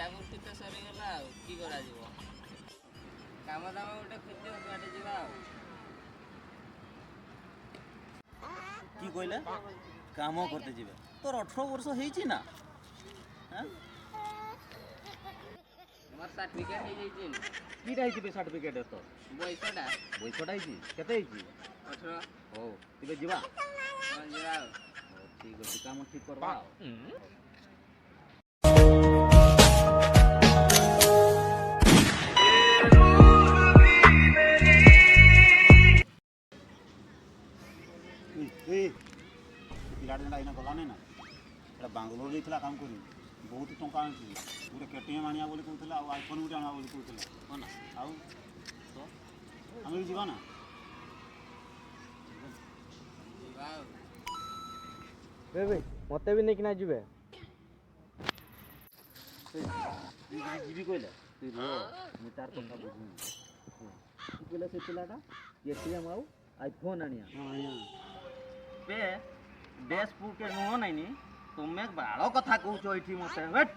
ଇଟା ବୁଟି ତ ସରିଗଲା ଆଉ କି କରାଯିବ କାମ ଦାମ ଗୋଟେ ଖୋଜିବ କୁଆଡ଼େ ଯିବା ଆଉ কি কইলে কাম করতে যাবে তোর 18 বর্ষ হয়েছি না হ্যাঁ আমার সার্টিফিকেট ହେଇଯାଇଛି কিটা হয়েছি সার্টিফিকেট তো বয়সটা বয়সটা হয়েছি কেতে হয়েছি 18 ও তিবে ଯିବା ହଁ ଯିବା ଆଉ ঠিক আছে কাম ঠিক করবা ପିଲାଟା ଯେନ୍ଟା ଏଇନା ଗଲା ନାଇଁ ନା ଏଇଟା ବାଙ୍ଗଲୋର ଯାଇଥିଲା କାମ କରି ବହୁତ ଟଙ୍କା ଆଣିଛି ଗୋଟେ କେଟିଏମ୍ ଆଣିବା ବୋଲି କହୁଥିଲା ଆଉ ଆଇଫୋନ୍ ଗୋଟେ ଆଣିବା ବୋଲି କହୁଥିଲା ହଁ ନା ଆଉ ତ ଆମେ ବି ଯିବା ନା ଯିବା ଆଉ ଭାଇ ମତେ ବି ନେଇକିନା ଯିବେ ଯିବି କହିଲା ତୁଇ ରୁହ ମୁଁ ତାର କଥା ବୁଝିବି ତୁ କହିଲା ସେ ପିଲାଟା କେଟିଏମ୍ ଆଉ ଆଇଫୋନ୍ ଆଣିଆ ବେ ଡ୍ରେସ୍ ପୁକେ ନୁହଁ ନାଇନି ତୁମେ ବାଳ କଥା କହୁଛ ଏଇଠି ମତେ ହଟ୍